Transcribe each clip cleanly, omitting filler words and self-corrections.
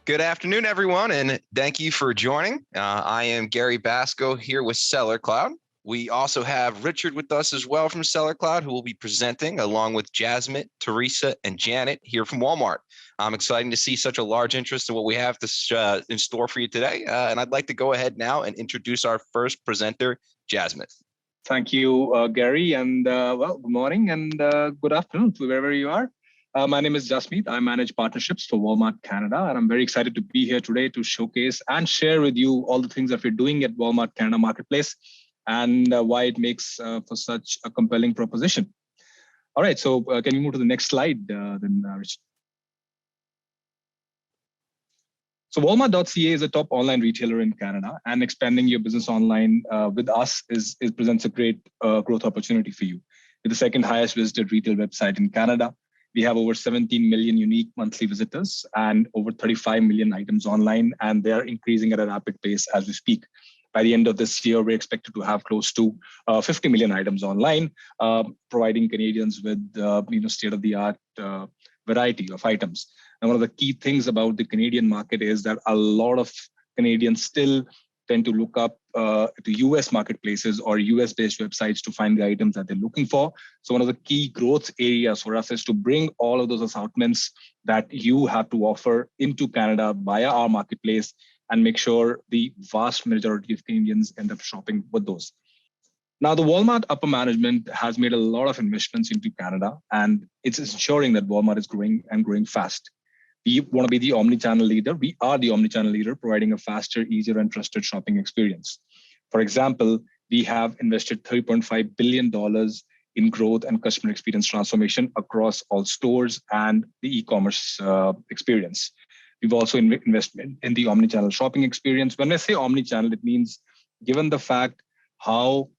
Good afternoon, everyone, and thank you for joining. I am Gary Basco here with Sellercloud. We also have Richard with us as well from Sellercloud, who will be presenting along with Jasmine, Teresa, and Janet here from Walmart. I'm excited to see such a large interest in what we have in store for you today. And I'd like to go ahead now and introduce our first presenter, Jasmine. Thank you, Gary, and good morning and good afternoon to wherever you are. My name is Jasmeet. I manage partnerships for Walmart Canada, and I'm very excited to be here today to showcase and share with you all the things that we're doing at Walmart Canada Marketplace and why it makes for such a compelling proposition. All right, so can we move to the next slide, Richard? So Walmart.ca is a top online retailer in Canada, and expanding your business online with us presents a great growth opportunity for you. We're the second highest visited retail website in Canada. We have over 17 million unique monthly visitors and over 35 million items online, and they are increasing at a rapid pace as we speak. By the end of this year, we're expected to have close to 50 million items online, providing Canadians with state-of-the-art variety of items. And one of the key things about the Canadian market is that a lot of Canadians still tend to look up to US marketplaces or US-based websites to find the items that they're looking for. So one of the key growth areas for us is to bring all of those assortments that you have to offer into Canada via our marketplace and make sure the vast majority of Canadians end up shopping with those. Now, the Walmart upper management has made a lot of investments into Canada, and it's ensuring that Walmart is growing and growing fast. We want to be the omnichannel leader. We are the omnichannel leader, providing a faster, easier, and trusted shopping experience. For example, we have invested $30.5 billion in growth and customer experience transformation across all stores and the e-commerce experience. We've also invested in the omnichannel shopping experience. When I say omnichannel, it means given the fact how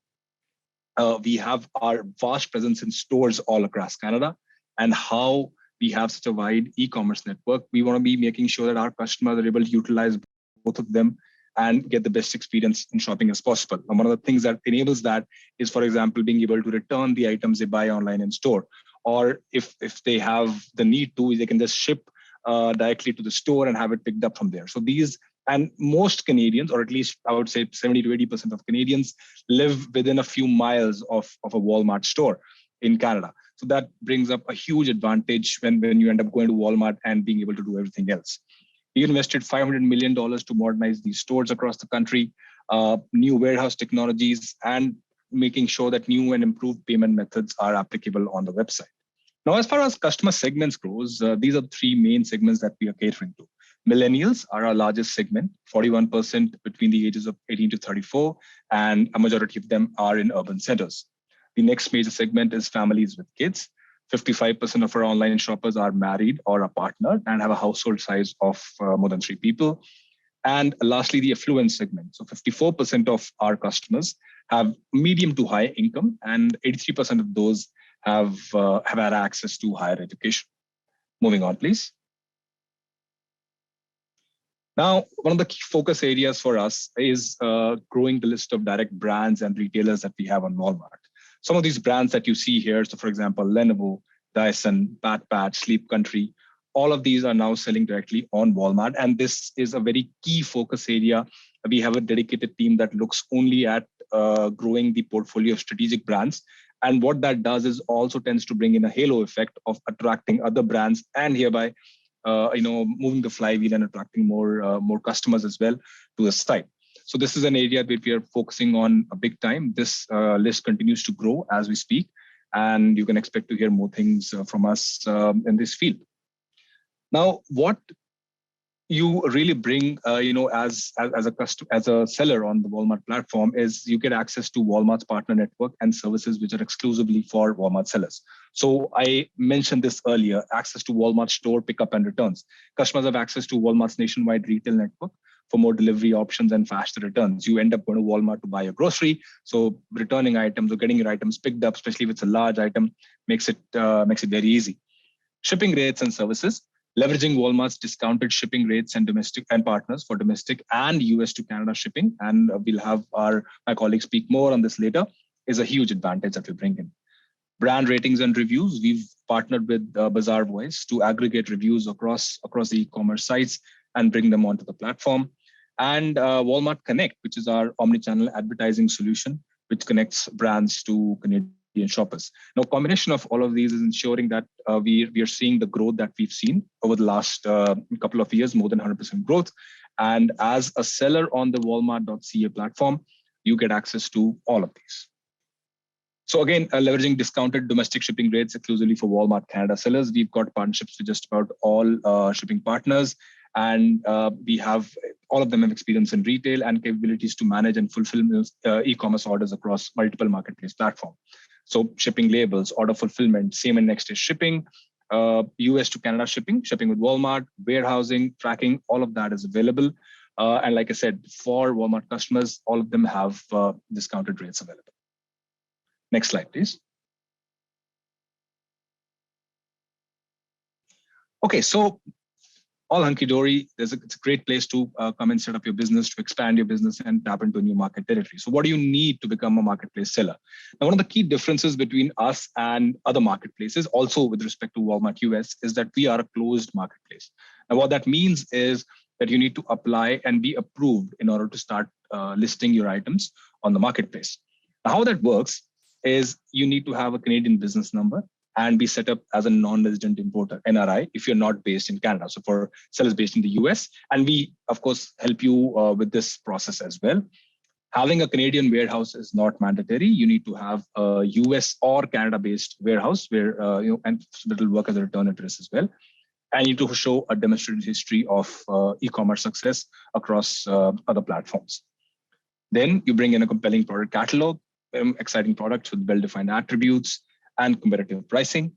we have our vast presence in stores all across Canada and how we have such a wide e-commerce network, we want to be making sure that our customers are able to utilize both of them and get the best experience in shopping as possible. And one of the things that enables that is, for example, being able to return the items they buy online in store. Or if they have the need to, they can just ship directly to the store and have it picked up from there. So and most Canadians, or at least I would say 70 to 80% of Canadians, live within a few miles of a Walmart store in Canada. So that brings up a huge advantage when you end up going to Walmart and being able to do everything else. We invested $500 million to modernize these stores across the country, new warehouse technologies, and making sure that new and improved payment methods are applicable on the website. Now, as far as customer segments goes, these are three main segments that we are catering to. Millennials are our largest segment, 41% between the ages of 18 to 34, and a majority of them are in urban centers. The next major segment is families with kids. 55% of our online shoppers are married or a partner and have a household size of more than 3 people. And lastly, the affluent segment. So 54% of our customers have medium to high income, and 83% of those have had access to higher education. Moving on, please. Now, one of the key focus areas for us is growing the list of direct brands and retailers that we have on Walmart. Some of these brands that you see here, so for example, Lenovo, Dyson, Pat Pat, Sleep Country, all of these are now selling directly on Walmart. And this is a very key focus area. We have a dedicated team that looks only at growing the portfolio of strategic brands. And what that does is also tends to bring in a halo effect of attracting other brands and hereby moving the flywheel and attracting more customers as well to the site. So this is an area that we are focusing on a big time. This list continues to grow as we speak, and you can expect to hear more things from us in this field. Now, what you really bring, as a seller on the Walmart platform is you get access to Walmart's partner network and services which are exclusively for Walmart sellers. So I mentioned this earlier, access to Walmart store pickup and returns. Customers have access to Walmart's nationwide retail network for more delivery options and faster returns. You end up going to Walmart to buy a grocery. So returning items or getting your items picked up, especially if it's a large item, makes it very easy. Shipping rates and services. Leveraging Walmart's discounted shipping rates and domestic and partners for domestic and US to Canada shipping, and we'll have my colleagues speak more on this later, is a huge advantage that we bring in. Brand ratings and reviews. We've partnered with Bazaar Voice to aggregate reviews across the e-commerce sites and bring them onto the platform. And Walmart Connect, which is our omnichannel advertising solution, which connects brands to Canadian shoppers. Now, combination of all of these is ensuring that we are seeing the growth that we've seen over the last couple of years, more than 100% growth. And as a seller on the Walmart.ca platform, you get access to all of these. So again, leveraging discounted domestic shipping rates exclusively for Walmart Canada sellers, we've got partnerships with just about all shipping partners. And we have all of them have experience in retail and capabilities to manage and fulfill e-commerce orders across multiple marketplace platforms. So shipping labels, order fulfillment, same and next day shipping, US to Canada shipping with Walmart, warehousing, tracking, all of that is available. And like I said, for Walmart customers, all of them have discounted rates available. Next slide, please. Okay, so all hunky-dory. It's a great place to come and set up your business, to expand your business and tap into a new market territory. So what do you need to become a marketplace seller? Now, one of the key differences between us and other marketplaces, also with respect to Walmart US, is that we are a closed marketplace. Now, what that means is that you need to apply and be approved in order to start listing your items on the marketplace. Now, how that works is you need to have a Canadian business number and be set up as a non-resident importer, NRI, if you're not based in Canada. So for sellers based in the US, and we, of course, help you with this process as well. Having a Canadian warehouse is not mandatory. You need to have a US or Canada-based warehouse where, and it will work as a return address as well. And you need to show a demonstrated history of e-commerce success across other platforms. Then you bring in a compelling product catalog, exciting products with well-defined attributes, and competitive pricing.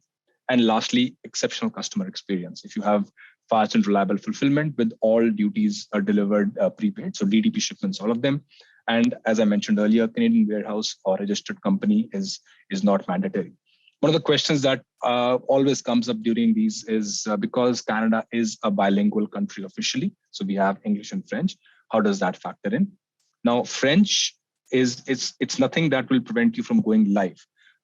And lastly, exceptional customer experience. If you have fast and reliable fulfillment with all duties are delivered prepaid, so DDP shipments, all of them. And as I mentioned earlier, Canadian warehouse or registered company is not mandatory. One of the questions that always comes up during these is because Canada is a bilingual country officially, so we have English and French, how does that factor in? Now, French it's nothing that will prevent you from going live.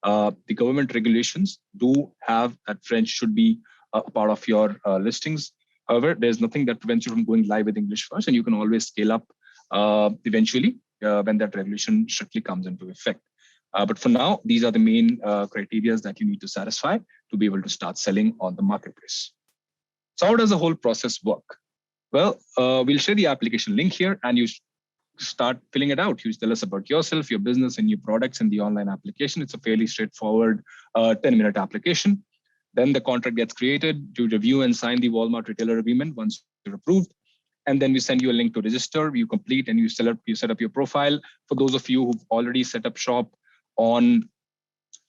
The government regulations do have that French should be a part of your listings. However, there's nothing that prevents you from going live with English first, and you can always scale up eventually when that regulation strictly comes into effect. But for now, these are the main criteria that you need to satisfy to be able to start selling on the marketplace. So how does the whole process work? Well, we'll share the application link here, and you start filling it out. You tell us about yourself, your business, and your products in the online application. It's a fairly straightforward 10-minute application. Then the contract gets created. You review and sign the Walmart retailer agreement once you're approved. And then we send you a link to register. You complete and you set up your profile. For those of you who've already set up shop on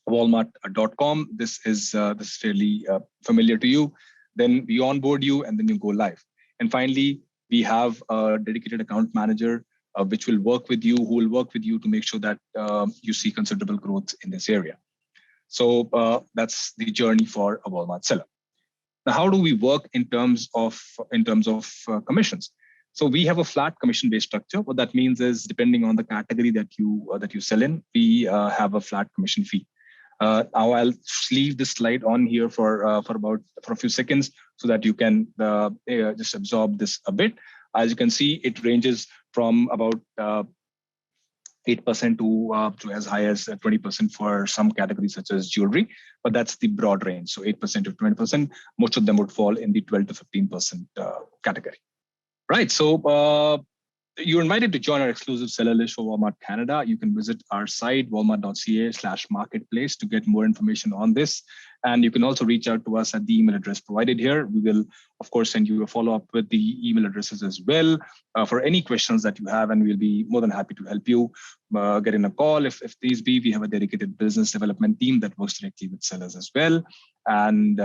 Walmart.com, this is fairly familiar to you. Then we onboard you and then you go live. And finally, we have a dedicated account manager which will work with you, who will work with you to make sure that you see considerable growth in this area. So that's the journey for a Walmart seller. Now, how do we work in terms of commissions? So we have a flat commission-based structure. What that means is, depending on the category that you sell in, we have a flat commission fee. Now I'll leave this slide on here for a few seconds so that you can just absorb this a bit. As you can see, it ranges from about 8% to as high as 20% for some categories such as jewelry, but that's the broad range. So 8% to 20%, most of them would fall in the 12 to 15% category. Right, so you're invited to join our exclusive seller list for Walmart Canada. You can visit our site, walmart.ca/marketplace, to get more information on this. And you can also reach out to us at the email address provided here. We will, of course, send you a follow-up with the email addresses as well for any questions that you have, and we'll be more than happy to help you get in a call if these be. We have a dedicated business development team that works directly with sellers as well. And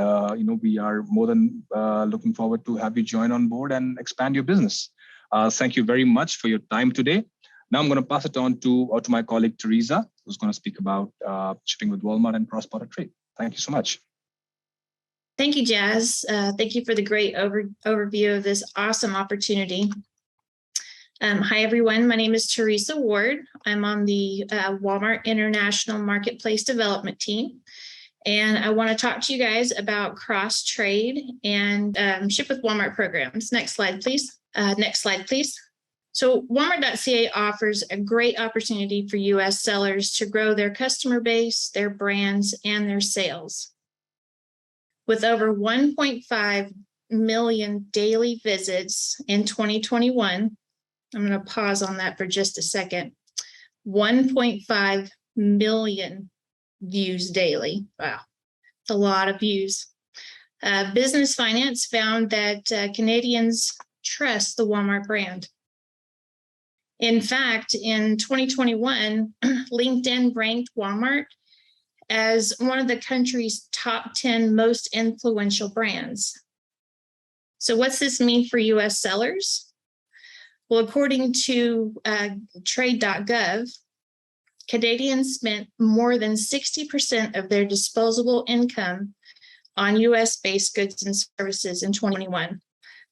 we are more than looking forward to have you join on board and expand your business. Thank you very much for your time today. Now I'm going to pass it on to my colleague, Teresa, who's going to speak about shipping with Walmart and cross-border trade. Thank you so much. Thank you, Jazz. Thank you for the great overview of this awesome opportunity. Hi, everyone. My name is Teresa Ward. I'm on the Walmart International Marketplace Development Team. And I want to talk to you guys about cross-trade and Ship with Walmart programs. Next slide, please. Next slide, please. So Walmart.ca offers a great opportunity for U.S. sellers to grow their customer base, their brands, and their sales. With over 1.5 million daily visits in 2021, I'm going to pause on that for just a second. 1.5 million views daily. Wow, it's a lot of views. Business Finance found that Canadians trust the Walmart brand. In fact, in 2021, LinkedIn ranked Walmart as one of the country's top 10 most influential brands. So what's this mean for U.S. sellers? Well, according to trade.gov, Canadians spent more than 60% of their disposable income on U.S.-based goods and services in 2021.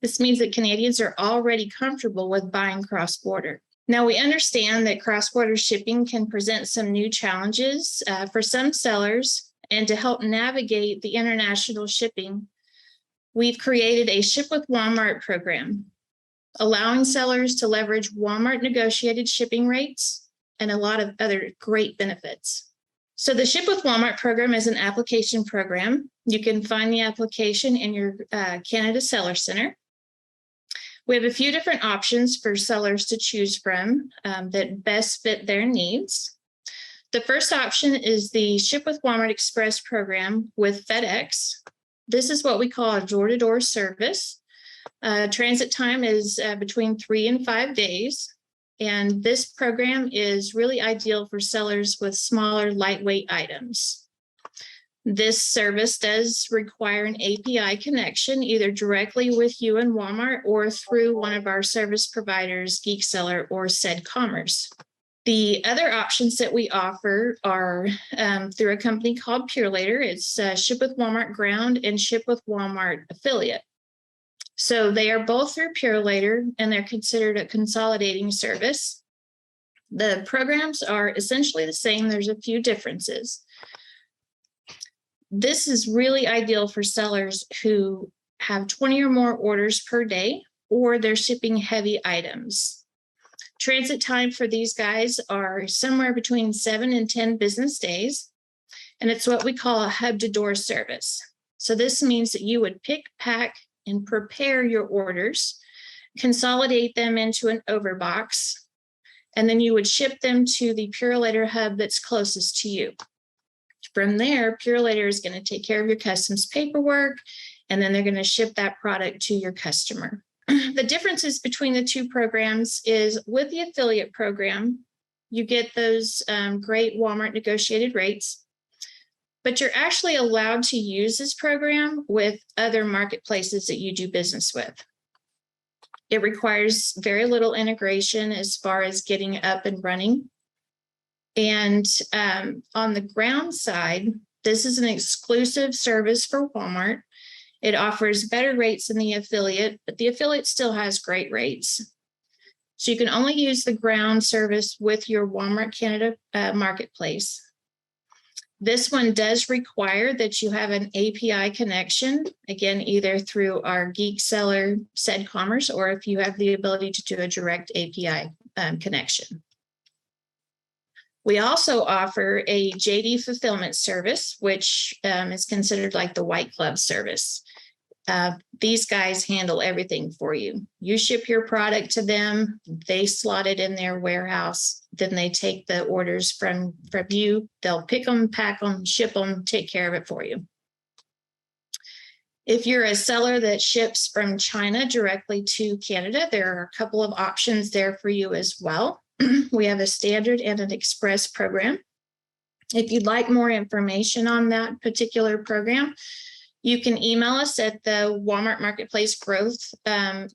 This means that Canadians are already comfortable with buying cross-border. Now, we understand that cross-border shipping can present some new challenges for some sellers, and to help navigate the international shipping, we've created a Ship with Walmart program, allowing sellers to leverage Walmart negotiated shipping rates and a lot of other great benefits. So the Ship with Walmart program is an application program. You can find the application in your Canada Seller Center. We have a few different options for sellers to choose from that best fit their needs. The first option is the Ship with Walmart Express program with FedEx. This is what we call a door-to-door service. Transit time is between 3 and 5 days. And this program is really ideal for sellers with smaller, lightweight items. This service does require an API connection, either directly with you and Walmart or through one of our service providers, Geek Seller or ecommerce. The other options that we offer are through a company called Purelator. It's Ship with Walmart Ground and Ship with Walmart Affiliate. So they are both through Purelator, and they're considered a consolidating service. The programs are essentially the same. There's a few differences. This is really ideal for sellers who have 20 or more orders per day, or they're shipping heavy items. Transit time for these guys are somewhere between 7 and 10 business days, and it's what we call a hub-to-door service. So this means that you would pick, pack, and prepare your orders, consolidate them into an overbox, and then you would ship them to the Purelator hub that's closest to you. From there, Purelator is going to take care of your customs paperwork, and then they're going to ship that product to your customer. The differences between the two programs is with the affiliate program, you get those great Walmart negotiated rates, but you're actually allowed to use this program with other marketplaces that you do business with. It requires very little integration as far as getting up and running. And on the ground side, this is an exclusive service for Walmart. It offers better rates than the affiliate, but the affiliate still has great rates. So you can only use the ground service with your Walmart Canada marketplace. This one does require that you have an API connection, again, either through our Geek Seller, ecommerce, or if you have the ability to do a direct API connection. We also offer a JD fulfillment service, which is considered like the white glove service. These guys handle everything for you. You ship your product to them, they slot it in their warehouse, then they take the orders from you. They'll pick them, pack them, ship them, take care of it for you. If you're a seller that ships from China directly to Canada, there are a couple of options there for you as well. We have a standard and an express program. If you'd like more information on that particular program, you can email us at the Walmart Marketplace Growth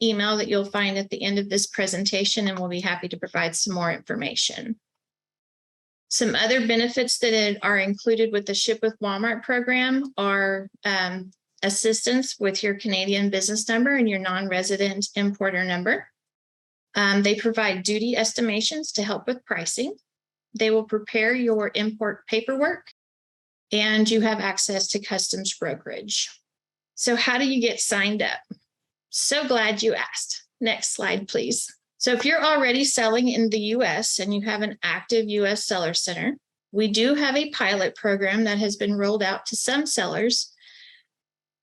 email that you'll find at the end of this presentation, and we'll be happy to provide some more information. Some other benefits that are included with the Ship with Walmart program are assistance with your Canadian business number and your non-resident importer number. They provide duty estimations to help with pricing. They will prepare your import paperwork. and you have access to customs brokerage. So how do you get signed up? So glad you asked. Next slide, please. So if you're already selling in the US and you have an active US Seller Center, we do have a pilot program that has been rolled out to some sellers.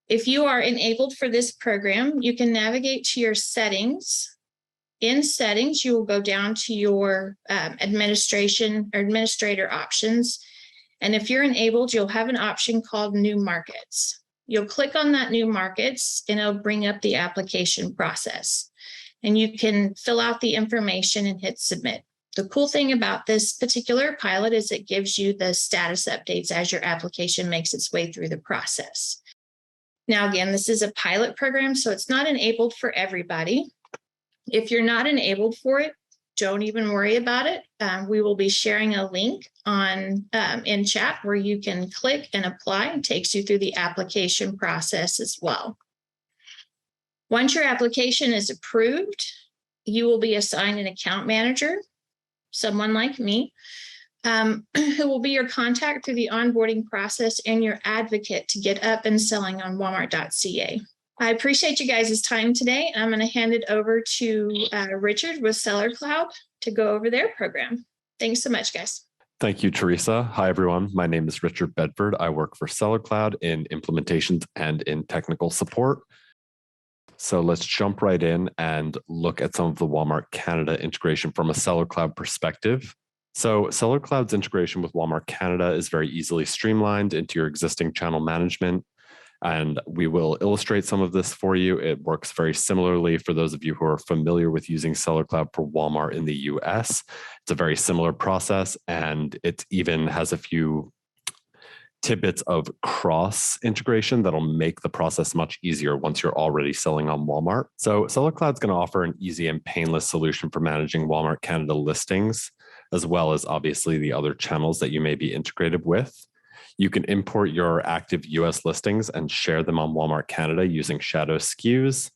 If you are enabled for this program, you can navigate to your settings. In settings, you will go down to your administration or administrator options. And if you're enabled, you'll have an option called New Markets. You'll click on that New Markets and it'll bring up the application process. And you can fill out the information and hit submit. The cool thing about this particular pilot is it gives you the status updates as your application makes its way through the process. Now, again, this is a pilot program, so it's not enabled for everybody. If you're not enabled for it, don't even worry about it. We will be sharing a link in chat where you can click and apply. It takes you through the application process as well. Once your application is approved, you will be assigned an account manager, someone like me, who will be your contact through the onboarding process and your advocate to get up and selling on Walmart.ca. I appreciate you guys' time today. I'm going to hand it over to Richard with Sellercloud to go over their program. Thanks so much, guys. Thank you, Teresa. Hi, everyone. My name is Richard Bedford. I work for Sellercloud in implementations and in technical support. So let's jump right in and look at some of the Walmart Canada integration from a Sellercloud perspective. So Sellercloud's integration with Walmart Canada is very easily streamlined into your existing channel management. And we will illustrate some of this for you. It works very similarly for those of you who are familiar with using Sellercloud for Walmart in the US. It's a very similar process, and it even has a few tidbits of cross integration that'll make the process much easier once you're already selling on Walmart. So Sellercloud's going to offer an easy and painless solution for managing Walmart Canada listings, as well as obviously the other channels that you may be integrated with. You can import your active US listings and share them on Walmart Canada using shadow SKUs.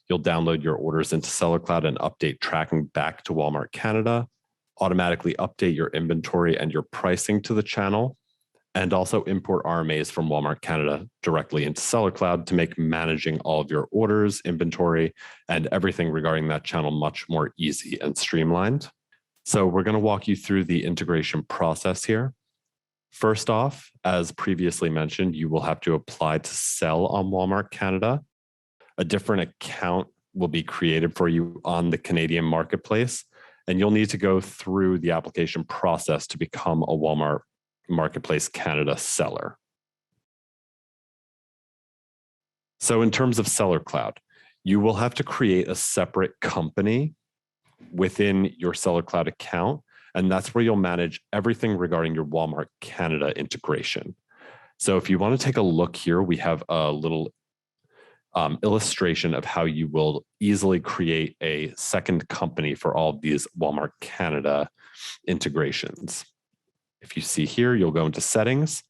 You'll download your orders into Sellercloud and update tracking back to Walmart Canada, automatically update your inventory and your pricing to the channel, and also import RMAs from Walmart Canada directly into Sellercloud to make managing all of your orders, inventory, and everything regarding that channel much more easy and streamlined. So we're going to walk you through the integration process here. First off, as previously mentioned, you will have to apply to sell on Walmart Canada. A different account will be created for you on the Canadian marketplace, and you'll need to go through the application process to become a Walmart Marketplace Canada seller. So in terms of Sellercloud, you will have to create a separate company within your Sellercloud account, and that's where you'll manage everything regarding your Walmart Canada integration. So if you want to take a look here, we have a little illustration of how you will easily create a second company for all of these Walmart Canada integrations. If you see here, you'll go into settings.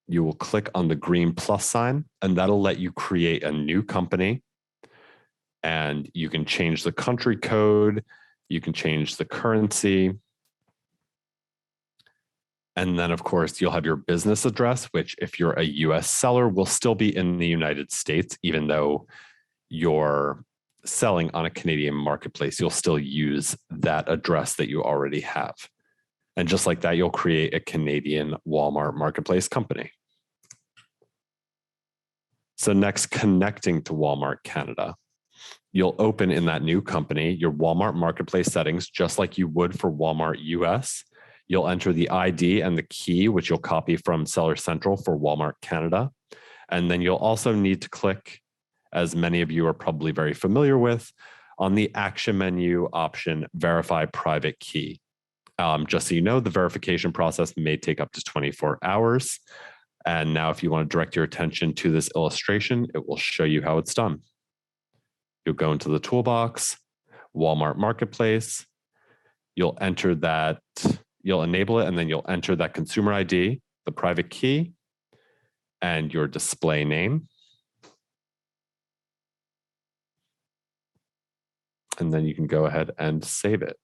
You will click on the green plus sign, and that'll let you create a new company. And you can change the country code. You can change the currency. And then, of course, you'll have your business address, which if you're a US seller, will still be in the United States, even though you're selling on a Canadian marketplace. You'll still use that address that you already have. And just like that, you'll create a Canadian Walmart marketplace company. So next, connecting to Walmart Canada. You'll open in that new company your Walmart marketplace settings, just like you would for Walmart US. You'll enter the ID and the key, which you'll copy from Seller Central for Walmart Canada. And then you'll also need to click, as many of you are probably very familiar with, on the action menu option, Verify Private Key. Just so you know, the verification process may take up to 24 hours. And now if you want to direct your attention to this illustration, it will show you how it's done. You'll go into the toolbox, Walmart Marketplace. You'll enter that, you'll enable it, and then you'll enter that consumer ID, the private key, and your display name. And then you can go ahead and save it.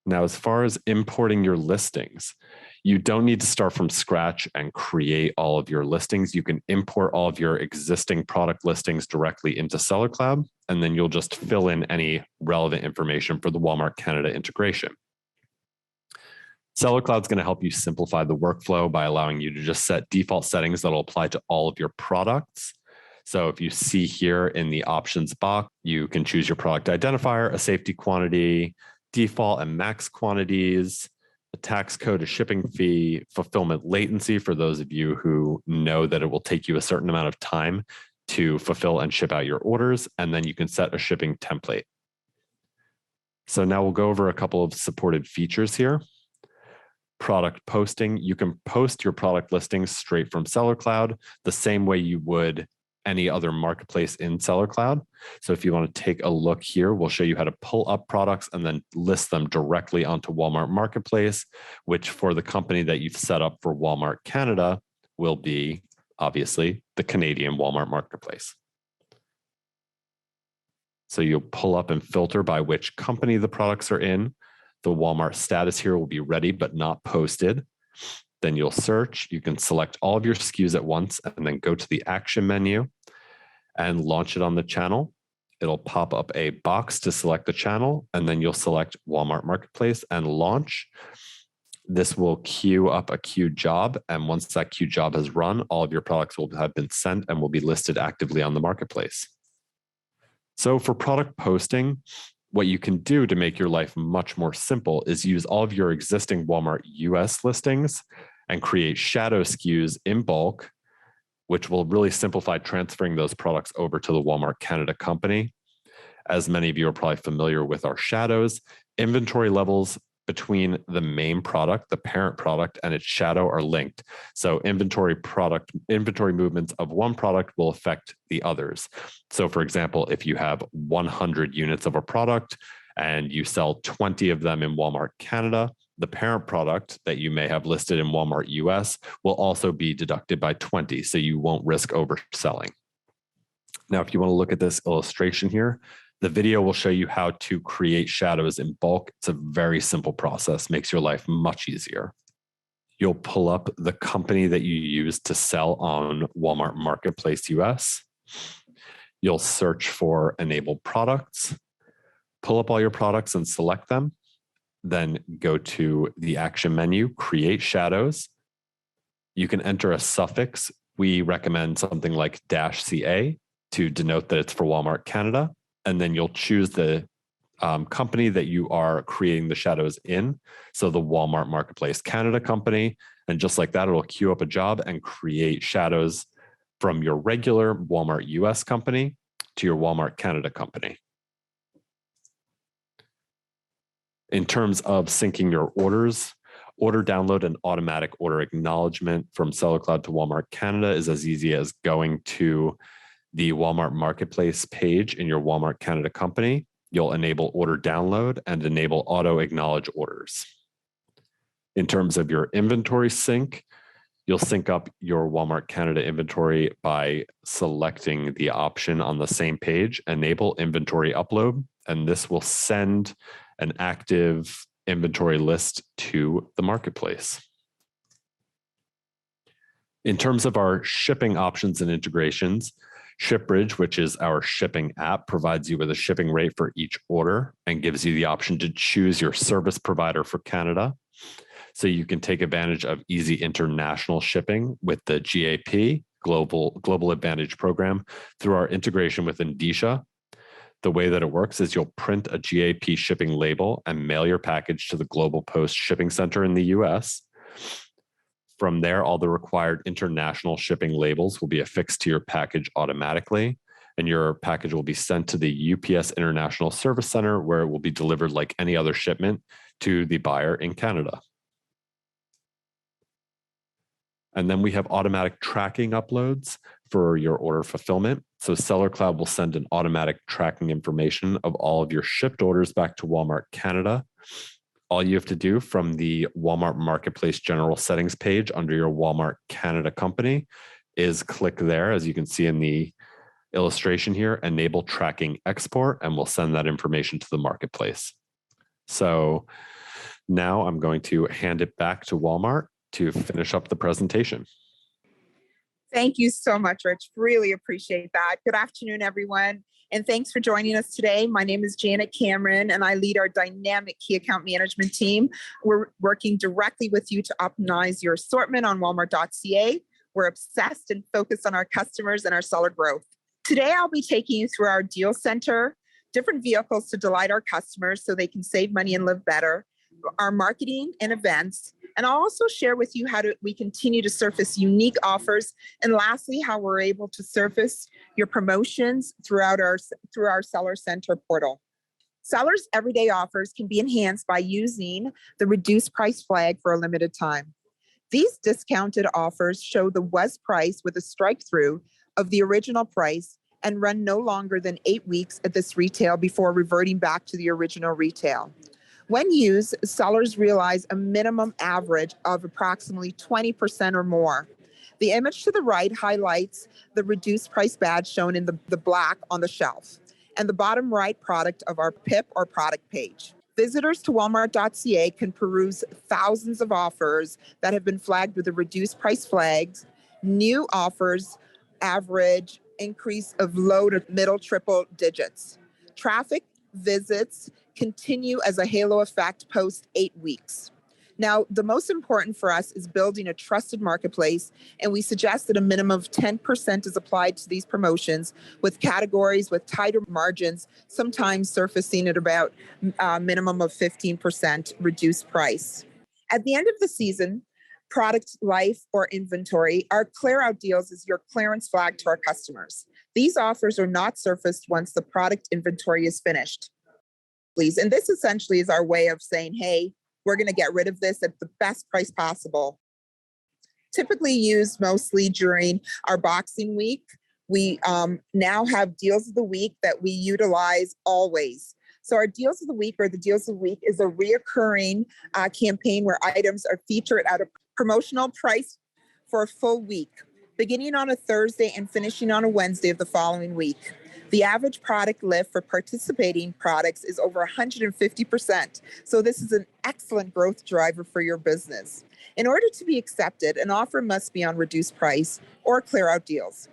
Now, as far as importing your listings, You don't need to start from scratch and create all of your listings. You can import all of your existing product listings directly into Sellercloud, and then you'll just fill in any relevant information for the Walmart Canada integration. Sellercloud is going to help you simplify the workflow by allowing you to just set default settings that will apply to all of your products. So if you see here in the options box, you can choose your product identifier, a safety quantity, default and max quantities, a tax code, a shipping fee, fulfillment latency for those of you who know that it will take you a certain amount of time to fulfill and ship out your orders, and then you can set a shipping template. So now we'll go over a couple of supported features here. Product posting, you can post your product listings straight from Sellercloud the same way you would any other marketplace in Sellercloud. So if you want to take a look here, we'll show you how to pull up products and then list them directly onto Walmart Marketplace, which for the company that you've set up for Walmart Canada will be obviously the Canadian Walmart Marketplace. So you'll pull up and filter by which company the products are in. The Walmart status here will be ready but not posted. Then you'll search. You can select all of your SKUs at once and then go to the action menu and launch it on the channel. It'll pop up a box to select the channel, and then you'll select Walmart Marketplace and launch. This will queue up a queued job. And once that queued job has run, all of your products will have been sent and will be listed actively on the marketplace. So for product posting, what you can do to make your life much more simple is use all of your existing Walmart US listings and create shadow SKUs in bulk, which will really simplify transferring those products over to the Walmart Canada company. As many of you are probably familiar with our shadows, inventory levels between the main product, the parent product, and its shadow are linked. So inventory movements of one product will affect the others. So for example, if you have 100 units of a product and you sell 20 of them in Walmart Canada, the parent product that you may have listed in Walmart US will also be deducted by 20, so you won't risk overselling. Now, if you want to look at this illustration here, the video will show you how to create shadows in bulk. It's a very simple process, makes your life much easier. You'll pull up the company that you use to sell on Walmart Marketplace US. You'll search for enabled products, pull up all your products and select them. Then go to the action menu, create shadows. You can enter a suffix. We recommend something like -CA to denote that it's for Walmart Canada. And then you'll choose the company that you are creating the shadows in. So the Walmart Marketplace Canada company. And just like that, it'll queue up a job and create shadows from your regular Walmart US company to your Walmart Canada company. In terms of syncing your orders, order download and automatic order acknowledgement from Sellercloud to Walmart Canada is as easy as going to the Walmart Marketplace page in your Walmart Canada company. You'll enable order download and enable auto acknowledge orders. In terms of your inventory sync, you'll sync up your Walmart Canada inventory by selecting the option on the same page, enable inventory upload, and this will send an active inventory list to the marketplace. In terms of our shipping options and integrations, ShipBridge, which is our shipping app, provides you with a shipping rate for each order and gives you the option to choose your service provider for Canada. So you can take advantage of easy international shipping with the GAP, Global Advantage Program, through our integration with Indicia. The way that it works is you'll print a GAP shipping label and mail your package to the Global Post Shipping Center in the US. From there, all the required international shipping labels will be affixed to your package automatically, and your package will be sent to the UPS International Service Center, where it will be delivered like any other shipment to the buyer in Canada. And then we have automatic tracking uploads for your order fulfillment. So Sellercloud will send an automatic tracking information of all of your shipped orders back to Walmart Canada. All you have to do from the Walmart Marketplace General Settings page under your Walmart Canada company is click there, as you can see in the illustration here, enable tracking export, and we'll send that information to the marketplace. So Now I'm going to hand it back to Walmart to finish up the presentation. Thank you so much, Rich. Really appreciate that. Good afternoon, everyone. And thanks for joining us today. My name is Janet Cameron, and I lead our dynamic key account management team. We're working directly with you to optimize your assortment on Walmart.ca. We're obsessed and focused on our customers and our seller growth. Today, I'll be taking you through our deal center, different vehicles to delight our customers so they can save money and live better, our marketing and events, and I'll also share with you how we continue to surface unique offers, and lastly, how we're able to surface your promotions through our Seller Center portal. Sellers' everyday offers can be enhanced by using the reduced price flag for a limited time. These discounted offers show the was price with a strike through of the original price and run no longer than 8 weeks at this retail before reverting back to the original retail. When used, sellers realize a minimum average of approximately 20% or more. The image to the right highlights the reduced price badge shown in the black on the shelf, and the bottom right product of our PIP or product page. Visitors to Walmart.ca can peruse thousands of offers that have been flagged with the reduced price flags, new offers, average increase of low to middle triple digits. Traffic visits continue as a halo effect post 8 weeks. Now, the most important for us is building a trusted marketplace, and we suggest that a minimum of 10% is applied to these promotions with categories with tighter margins, sometimes surfacing at about a minimum of 15% reduced price. At the end of the season, product life or inventory, our clear out deals is your clearance flag to our customers. These offers are not surfaced once the product inventory is finished. And this essentially is our way of saying, hey, we're going to get rid of this at the best price possible. Typically used mostly during our Boxing Week. We now have deals of the week that we utilize always. So our deals of the week, or the deals of the week, is a reoccurring campaign where items are featured at a promotional price for a full week, beginning on a Thursday and finishing on a Wednesday of the following week. The average product lift for participating products is over 150%. So this is an excellent growth driver for your business. In order to be accepted, an offer must be on reduced price or clear out deals.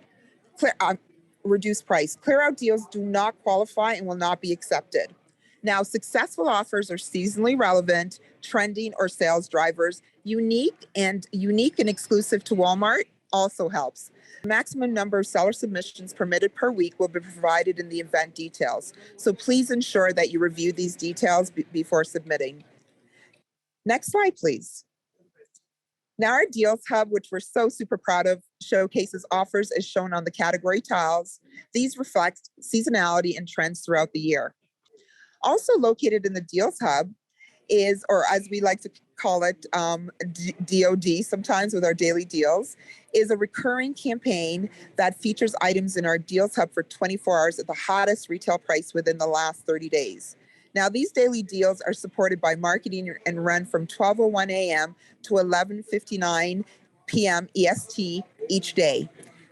Reduced price. Clear out deals do not qualify and will not be accepted. Now, successful offers are seasonally relevant, trending, or sales drivers. Unique and exclusive to Walmart also helps. The maximum number of seller submissions permitted per week will be provided in the event details. So please ensure that you review these details before submitting. Next slide, please. Now our Deals Hub, which we're so super proud of, showcases offers as shown on the category tiles. These reflect seasonality and trends throughout the year. Also located in the Deals Hub is, or as we like to call it, DOD sometimes with our daily deals, is a recurring campaign that features items in our Deals Hub for 24 hours at the hottest retail price within the last 30 days. Now, these daily deals are supported by marketing and run from 12:01 a.m. to 11:59 p.m. EST each day.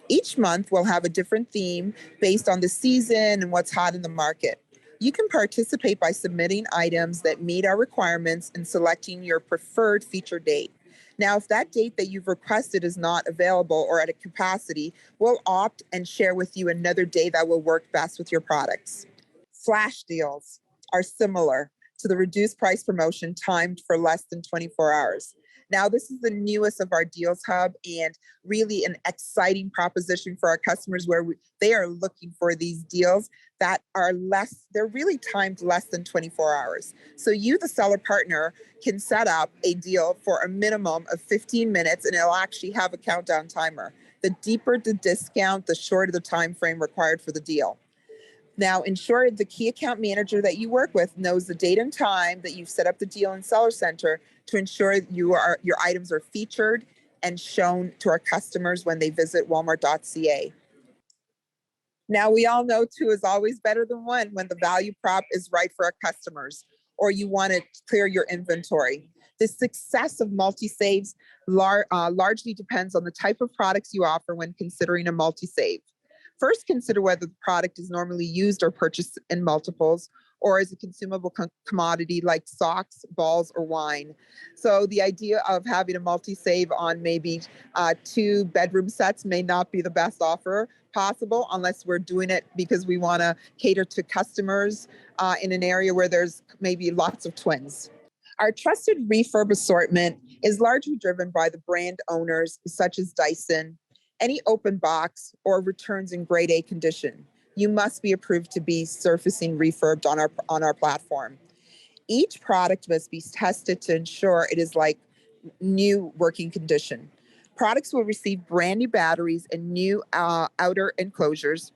Each month, we'll have a different theme based on the season and what's hot in the market. You can participate by submitting items that meet our requirements and selecting your preferred feature date. Now, if that date that you've requested is not available or at a capacity, we'll opt and share with you another day that will work best with your products. Flash deals are similar to the reduced price promotion timed for less than 24 hours. Now, this is the newest of our Deals Hub and really an exciting proposition for our customers where they are looking for these deals that are they're really timed less than 24 hours. So you, the seller partner, can set up a deal for a minimum of 15 minutes and it'll actually have a countdown timer. The deeper the discount, the shorter the time frame required for the deal. Now, ensure the key account manager that you work with knows the date and time that you've set up the deal in Seller Center to ensure your items are featured and shown to our customers when they visit Walmart.ca. Now, we all know two is always better than one when the value prop is right for our customers or you want to clear your inventory. The success of multi-saves largely depends on the type of products you offer when considering a multi-save. First, consider whether the product is normally used or purchased in multiples, or as a consumable commodity like socks, balls, or wine. So the idea of having a multi-save on maybe 2 bedroom sets may not be the best offer possible unless we're doing it because we want to cater to customers in an area where there's maybe lots of twins. Our trusted refurb assortment is largely driven by the brand owners such as Dyson. Any open box or returns in grade A condition, you must be approved to be surfacing refurbed on our platform. Each product must be tested to ensure it is like new working condition. Products will receive brand new batteries and new outer enclosures,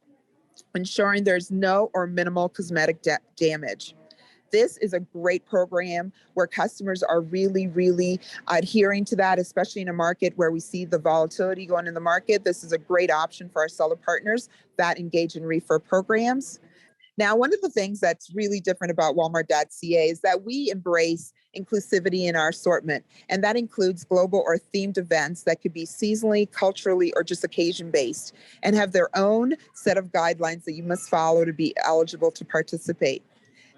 ensuring there's no or minimal cosmetic damage. This is a great program where customers are really adhering to that, especially in a market where we see the volatility going in the market. This is a great option for our seller partners that engage in refurb programs. Now, one of the things that's really different about Walmart.ca is that we embrace inclusivity in our assortment, and that includes global or themed events that could be seasonally, culturally, or just occasion-based, and have their own set of guidelines that you must follow to be eligible to participate.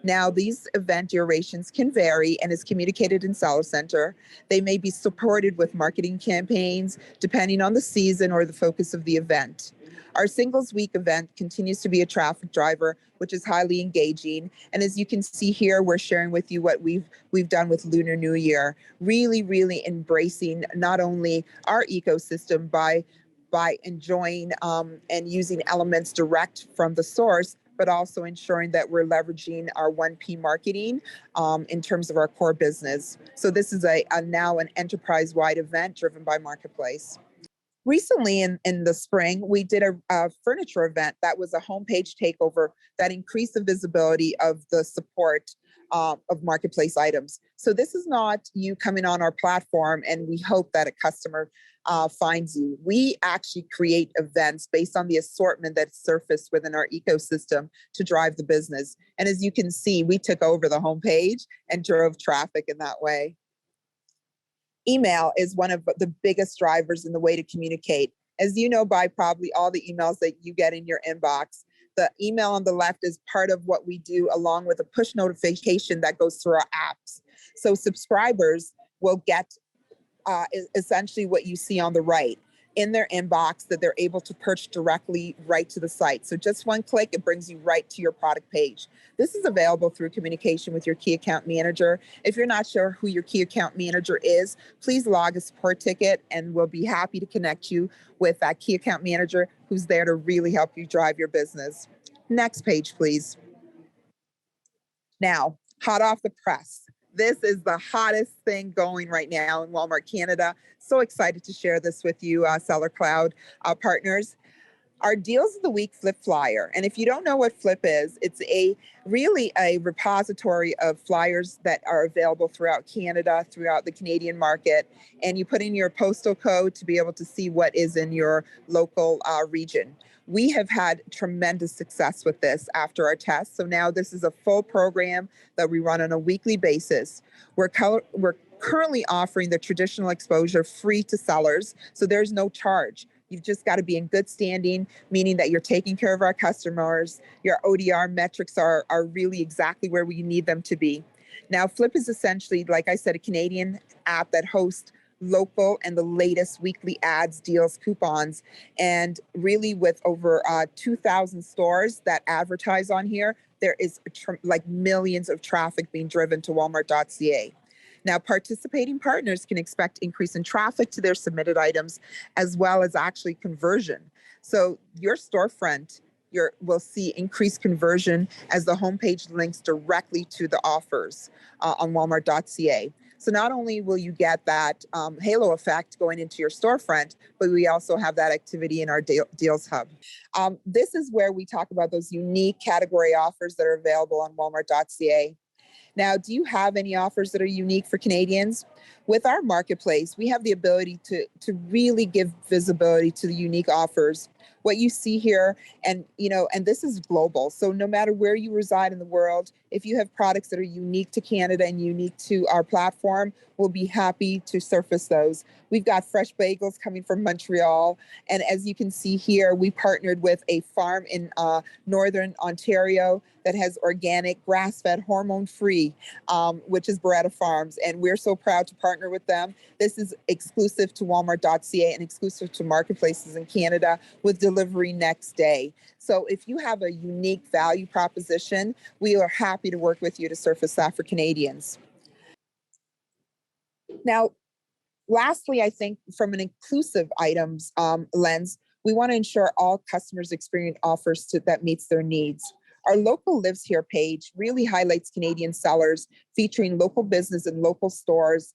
Now, these event durations can vary and is communicated in Seller Center. They may be supported with marketing campaigns depending on the season or the focus of the event. Our Singles Week event continues to be a traffic driver, which is highly engaging. And as you can see here, we're sharing with you what we've done with Lunar New Year, really embracing not only our ecosystem by enjoying and using elements direct from the source, but also ensuring that we're leveraging our 1P marketing in terms of our core business. So this is now an enterprise-wide event driven by Marketplace. Recently in the spring, we did a furniture event that was a homepage takeover that increased the visibility of the support of Marketplace items. So this is not you coming on our platform and we hope that a customer finds you. We actually create events based on the assortment that's surfaced within our ecosystem to drive the business. And as you can see, we took over the homepage and drove traffic in that way. Email is one of the biggest drivers in the way to communicate. As you know, by probably all the emails that you get in your inbox, the email on the left is part of what we do along with a push notification that goes through our apps. So subscribers will get essentially what you see on the right in their inbox that they're able to purchase directly right to the site. So just one click, it brings you right to your product page. This is available through communication with your key account manager. If you're not sure who your key account manager is, please log a support ticket and we'll be happy to connect you with that key account manager who's there to really help you drive your business. Next page, please. Now, hot off the press. This is the hottest thing going right now in Walmart Canada. So excited to share this with you, Sellercloud partners. Our Deals of the Week Flip Flyer. And if you don't know what Flip is, it's really a repository of flyers that are available throughout Canada, throughout the Canadian market. And you put in your postal code to be able to see what is in your local region. We have had tremendous success with this after our test. So now this is a full program that we run on a weekly basis. We're currently offering the traditional exposure free to sellers. So there's no charge. You've just got to be in good standing, meaning that you're taking care of our customers. Your ODR metrics are really exactly where we need them to be. Now, Flip is essentially, like I said, a Canadian app that hosts local and the latest weekly ads, deals, coupons, and really with over 2,000 stores that advertise on here, there is like millions of traffic being driven to Walmart.ca. Now, participating partners can expect increase in traffic to their submitted items, as well as actually conversion. So your storefront will see increased conversion as the homepage links directly to the offers on Walmart.ca. So not only will you get that halo effect going into your storefront, but we also have that activity in our Deals Hub. This is where we talk about those unique category offers that are available on Walmart.ca. Now, do you have any offers that are unique for Canadians? With our marketplace, we have the ability to really give visibility to the unique offers. What you see here, and this is global. So no matter where you reside in the world, if you have products that are unique to Canada and unique to our platform, we'll be happy to surface those. We've got fresh bagels coming from Montreal. And as you can see here, we partnered with a farm in Northern Ontario that has organic, grass-fed, hormone-free, which is Beretta Farms. And we're so proud to partner with them. This is exclusive to Walmart.ca and exclusive to marketplaces in Canada with delivery next day. So if you have a unique value proposition, we are happy to work with you to surface that for Canadians. Now, lastly, I think from an inclusive items lens, we want to ensure all customers experience offers that meets their needs. Our Local Lives Here page really highlights Canadian sellers, featuring local business and local stores,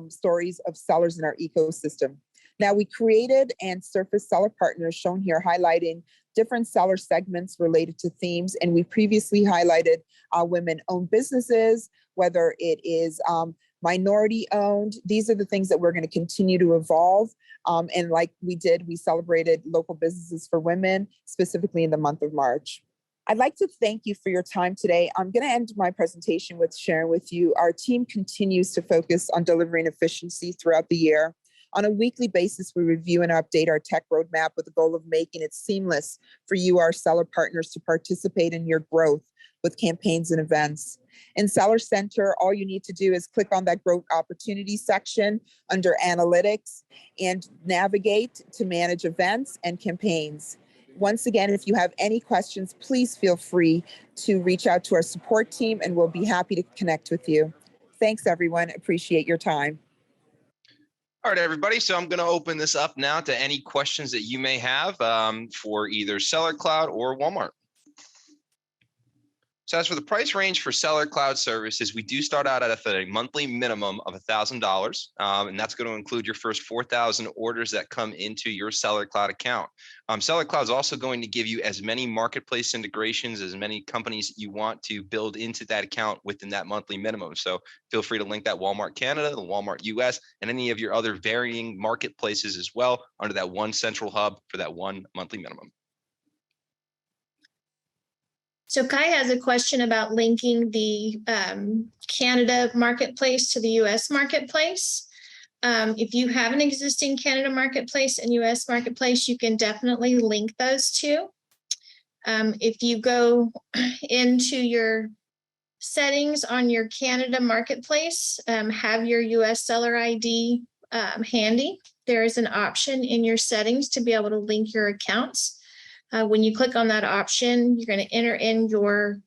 stories of sellers in our ecosystem. Now, we created and surfaced seller partners shown here, highlighting different seller segments related to themes. And we previously highlighted women-owned businesses, whether it is minority-owned. These are the things that we're going to continue to evolve. And like we did, we celebrated local businesses for women, specifically in the month of March. I'd like to thank you for your time today. I'm going to end my presentation with sharing with you our team continues to focus on delivering efficiency throughout the year. On a weekly basis, we review and update our tech roadmap with the goal of making it seamless for you, our seller partners, to participate in your growth with campaigns and events. In Seller Center, all you need to do is click on that growth opportunity section under analytics and navigate to manage events and campaigns. Once again, if you have any questions, please feel free to reach out to our support team and we'll be happy to connect with you. Thanks, everyone. Appreciate your time. All right, everybody. So I'm going to open this up now to any questions that you may have for either Sellercloud or Walmart. So as for the price range for Sellercloud services, we do start out at a monthly minimum of $1,000, and that's going to include your first 4,000 orders that come into your Sellercloud account. Sellercloud is also going to give you as many marketplace integrations, as many companies you want to build into that account within that monthly minimum. So feel free to link that Walmart Canada, the Walmart US, and any of your other varying marketplaces as well under that one central hub for that one monthly minimum. So Kai has a question about linking the Canada marketplace to the US marketplace. If you have an existing Canada marketplace and US marketplace, you can definitely link those two. If you go into your settings on your Canada marketplace, have your US seller ID handy. There is an option in your settings to be able to link your accounts. When you click on that option, you're going to enter in your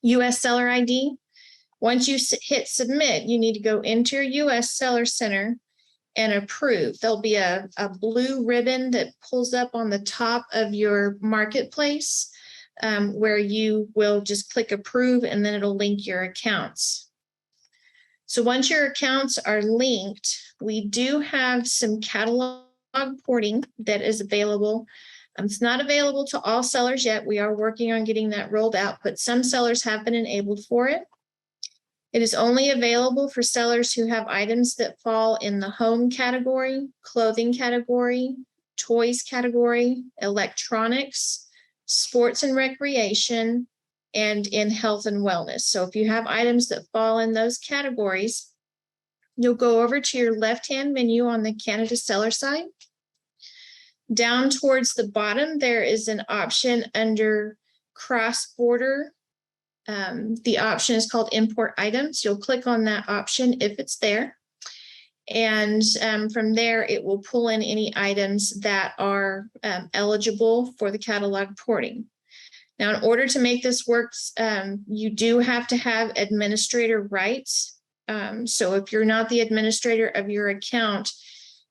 US seller ID. Once you hit submit, you need to go into your US Seller Center and approve. There'll be a blue ribbon that pulls up on the top of your marketplace where you will just click approve and then it'll link your accounts. So once your accounts are linked, we do have some catalog porting that is available. It's not available to all sellers yet. We are working on getting that rolled out, but some sellers have been enabled for it. It is only available for sellers who have items that fall in the home category, clothing category, toys category, electronics, sports and recreation, and in health and wellness. So if you have items that fall in those categories, you'll go over to your left-hand menu on the Canada seller side. Down towards the bottom, there is an option under cross-border. The option is called import items. You'll click on that option if it's there. And from there, it will pull in any items that are eligible for the catalog porting. Now, in order to make this work, you do have to have administrator rights. So if you're not the administrator of your account,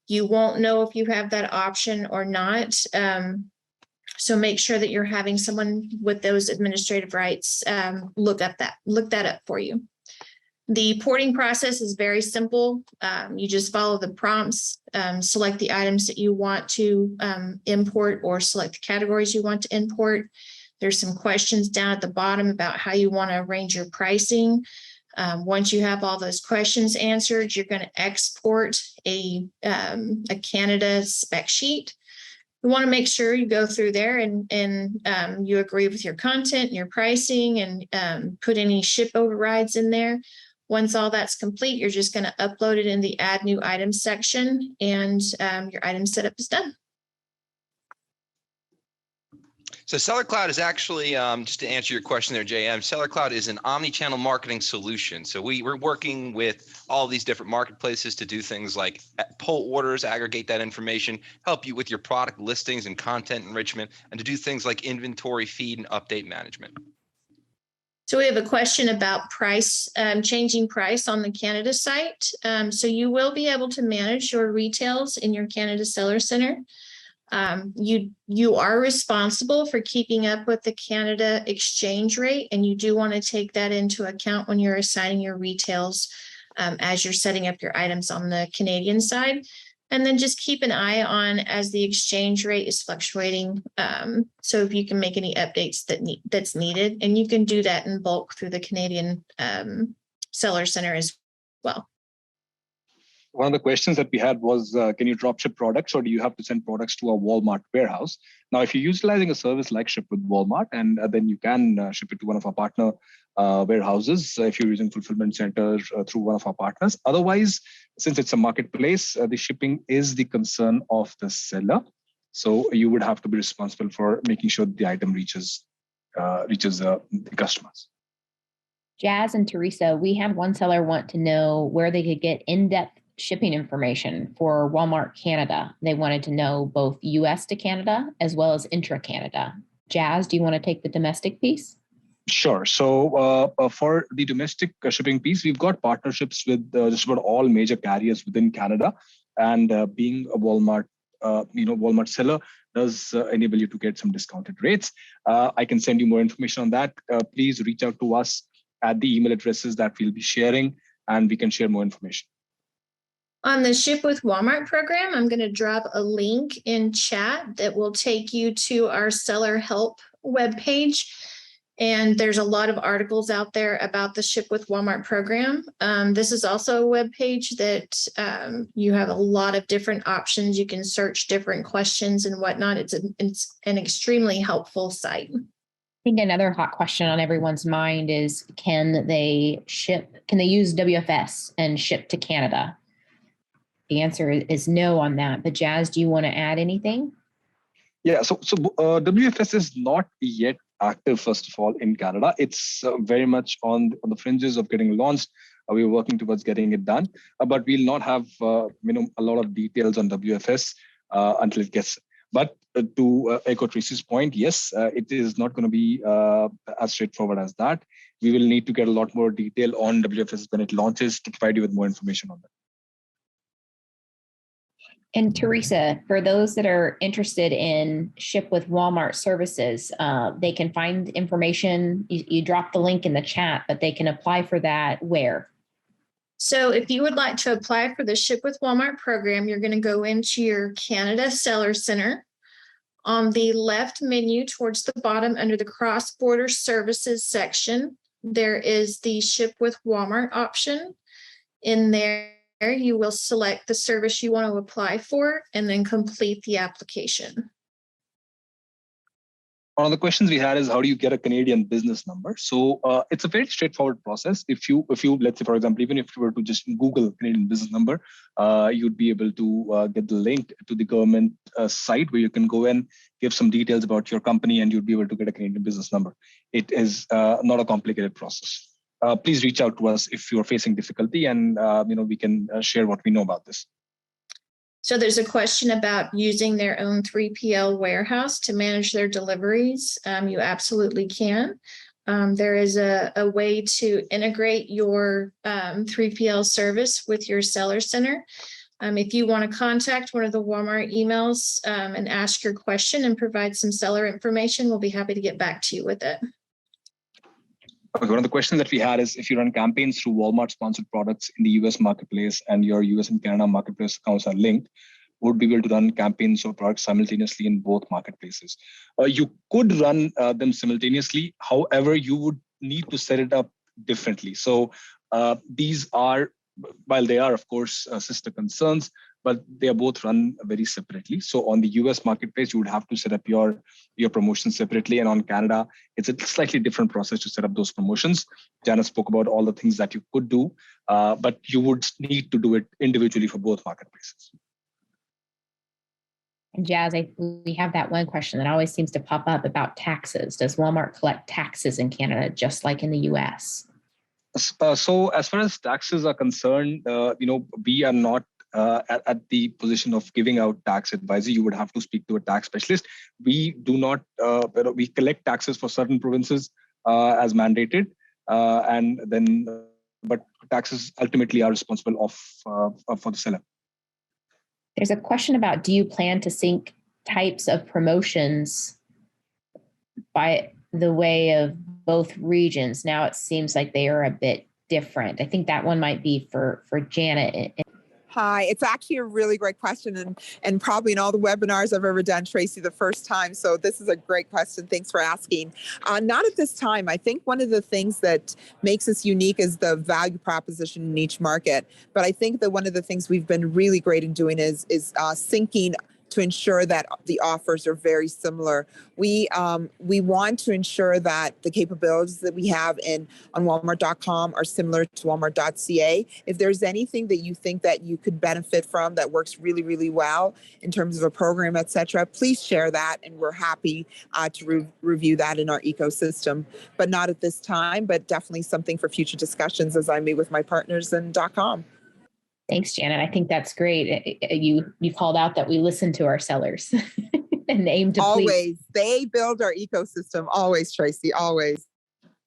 you won't know if you have that option or not. So make sure that you're having someone with those administrative rights look that up for you. The porting process is very simple. You just follow the prompts, select the items that you want to import or select the categories you want to import. There's some questions down at the bottom about how you want to arrange your pricing. Once you have all those questions answered, you're going to export a Canada spec sheet. You want to make sure you go through there and you agree with your content and your pricing and put any ship overrides in there. Once all that's complete, you're just going to upload it in the Add New Items section, and your item setup is done. So Sellercloud is actually, just to answer your question there, JM, Sellercloud is an omni-channel marketing solution. So we're working with all these different marketplaces to do things like pull orders, aggregate that information, help you with your product listings and content enrichment, and to do things like inventory feed and update management. So we have a question about price, changing price on the Canada site. So you will be able to manage your retails in your Canada Seller Center. You are responsible for keeping up with the Canada exchange rate, and you do want to take that into account when you're assigning your retails as you're setting up your items on the Canadian side. And then just keep an eye on as the exchange rate is fluctuating. So if you can make any updates that's needed, and you can do that in bulk through the Canadian Seller Center as well. One of the questions that we had was, can you drop ship products, or do you have to send products to a Walmart warehouse? Now, if you're utilizing a service like Ship with Walmart, and then you can ship it to one of our partner warehouses if you're using fulfillment centers through one of our partners. Otherwise, since it's a marketplace, the shipping is the concern of the seller. So you would have to be responsible for making sure the item reaches the customers. Jazz and Teresa, we had one seller want to know where they could get in-depth shipping information for Walmart Canada. They wanted to know both US to Canada as well as intra-Canada. Jazz, do you want to take the domestic piece? Sure. So for the domestic shipping piece, we've got partnerships with just about all major carriers within Canada. And being a Walmart, Walmart seller does enable you to get some discounted rates. I can send you more information on that. Please reach out to us at the email addresses that we'll be sharing, and we can share more information. On the Ship with Walmart program, I'm going to drop a link in chat that will take you to our seller help webpage. And there's a lot of articles out there about the Ship with Walmart program. This is also a webpage that you have a lot of different options. You can search different questions and whatnot. It's an extremely helpful site. I think another hot question on everyone's mind is, can they use WFS and ship to Canada? The answer is no on that. But Jazz, do you want to add anything? Yeah, so WFS is not yet active, first of all, in Canada. It's very much on the fringes of getting launched. We're working towards getting it done, but we'll not have a lot of details on WFS until it gets. But to echo Tracy's point, yes, it is not going to be as straightforward as that. We will need to get a lot more detail on WFS when it launches to provide you with more information on that. And Teresa, for those that are interested in Ship with Walmart services, they can find information. You drop the link in the chat, but they can apply for that where? So if you would like to apply for the Ship with Walmart program, you're going to go into your Canada Seller Center. On the left menu towards the bottom under the cross-border services section, there is the Ship with Walmart option. In there, you will select the service you want to apply for and then complete the application. One of the questions we had is, how do you get a Canadian business number? So it's a very straightforward process. If you, let's say, for example, even if you were to just Google Canadian business number, you'd be able to get the link to the government site where you can go and give some details about your company, and you'd be able to get a Canadian business number. It is not a complicated process. Please reach out to us if you're facing difficulty, and we can share what we know about this. So there's a question about using their own 3PL warehouse to manage their deliveries. You absolutely can. There is a way to integrate your 3PL service with your seller center. If you want to contact one of the Walmart emails and ask your question and provide some seller information, we'll be happy to get back to you with it. Okay, one of the questions that we had is, if you run campaigns through Walmart sponsored products in the US marketplace and your US and Canada marketplace accounts are linked, would be able to run campaigns or products simultaneously in both marketplaces. You could run them simultaneously. However, you would need to set it up differently. So these are, while they are, of course, sister concerns, but they are both run very separately. So on the US marketplace, you would have to set up your promotions separately. And on Canada, it's a slightly different process to set up those promotions. Jana spoke about all the things that you could do, but you would need to do it individually for both marketplaces. And Jazz, we have that one question that always seems to pop up about taxes. Does Walmart collect taxes in Canada just like in the US? So as far as taxes are concerned, we are not at the position of giving out tax advisory. You would have to speak to a tax specialist. We do not, we collect taxes for certain provinces as mandated, but taxes ultimately are responsible for the seller. There's a question about, do you plan to sync types of promotions by the way of both regions? Now it seems like they are a bit different. I think that one might be for Janet. Hi, it's actually a really great question, and probably in all the webinars I've ever done, Tracy, the first time. So this is a great question. Thanks for asking. Not at this time. I think one of the things that makes us unique is the value proposition in each market. But I think that one of the things we've been really great in doing is syncing to ensure that the offers are very similar. We want to ensure that the capabilities that we have on Walmart.com are similar to Walmart.ca. If there's anything that you think that you could benefit from that works really, really well in terms of a program, et cetera, please share that, and we're happy to review that in our ecosystem. But not at this time, but definitely something for future discussions as I meet with my partners in .com. Thanks, Janet. I think that's great. You called out that we listen to our sellers and aim to always please. They build our ecosystem. Always, Tracy. Always.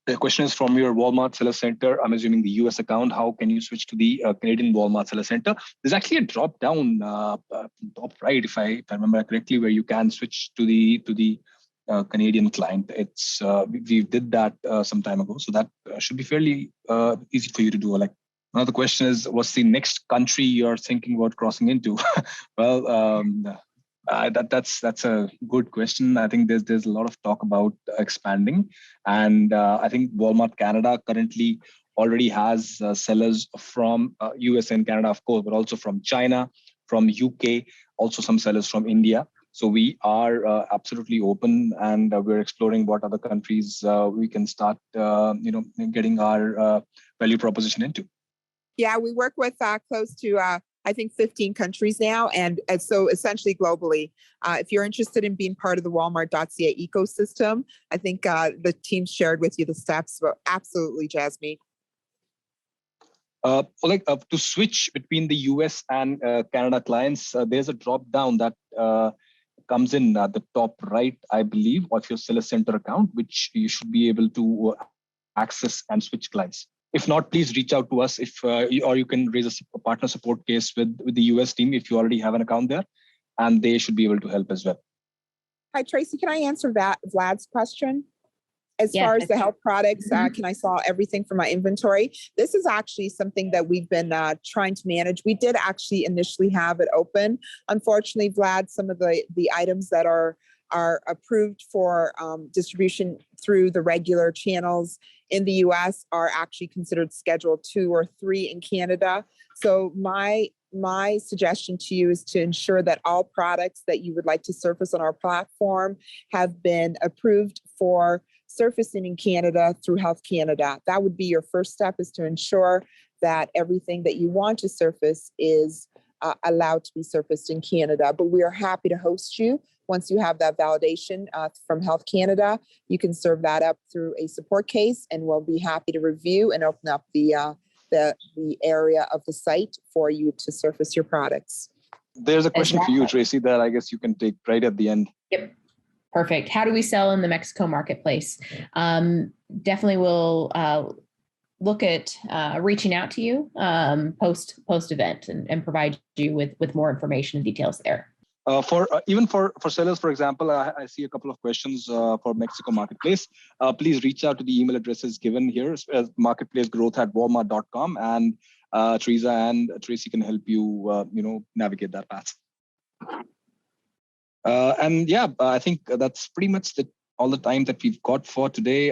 The question is from your Walmart Seller Center. I'm assuming the US account. How can you switch to the Canadian Walmart Seller Center? There's actually a drop down top right, if I remember correctly, where you can switch to the Canadian client. It's we did that some time ago, so that should be fairly easy for you to do. Like, another question is, what's the next country you're thinking about crossing into? Well, that's a good question. I think there's a lot of talk about expanding, and I think Walmart Canada currently already has sellers from US and Canada, of course, but also from China, from UK, also some sellers from India. So we are absolutely open, and we're exploring what other countries we can start, getting our value proposition into. Yeah, we work with close to, I think, 15 countries now. And so essentially globally, if you're interested in being part of the Walmart.ca ecosystem, I think the team shared with you the steps. But absolutely, Jasmine. To switch between the US and Canada clients, there's a drop down that comes in at the top right, I believe, of your Seller Center account, which you should be able to access and switch clients. If not, please reach out to us or you can raise a partner support case with the US team if you already have an account there, and they should be able to help as well. Hi, Tracy. Can I answer Vlad's question? As far as the health products, can I sell everything from my inventory? This is actually something that we've been trying to manage. We did actually initially have it open. Unfortunately, Vlad, some of the items that are approved for distribution through the regular channels in the US are actually considered Schedule 2 or 3 in Canada. So my suggestion to you is to ensure that all products that you would like to surface on our platform have been approved for surfacing in Canada through Health Canada. That would be your first step, is to ensure that everything that you want to surface is allowed to be surfaced in Canada. But we are happy to host you. Once you have that validation from Health Canada, you can serve that up through a support case, and we'll be happy to review and open up the area of the site for you to surface your products. There's a question for you, Tracy, that I guess you can take right at the end. Yep. Perfect. How do we sell in the Mexico marketplace? Definitely will look at reaching out to you post event and provide you with more information and details there. Even for sellers, for example, I see a couple of questions for Mexico Marketplace. Please reach out to the email addresses given here, marketplacegrowth@walmart.com, and Teresa and Tracy can help you, navigate that path. I think that's pretty much all the time that we've got for today.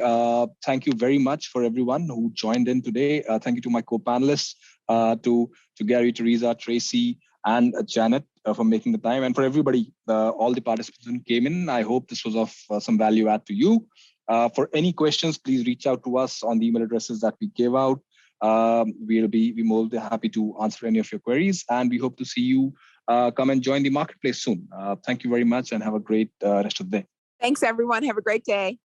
Thank you very much for everyone who joined in today. Thank you to my co-panelists, to Gary, Teresa, Tracy, and Janet for making the time. And for everybody, all the participants who came in, I hope this was of some value add to you. For any questions, please reach out to us on the email addresses that we gave out. We'll be more than happy to answer any of your queries, and we hope to see you come and join the marketplace soon. Thank you very much and have a great rest of the day. Thanks, everyone. Have a great day.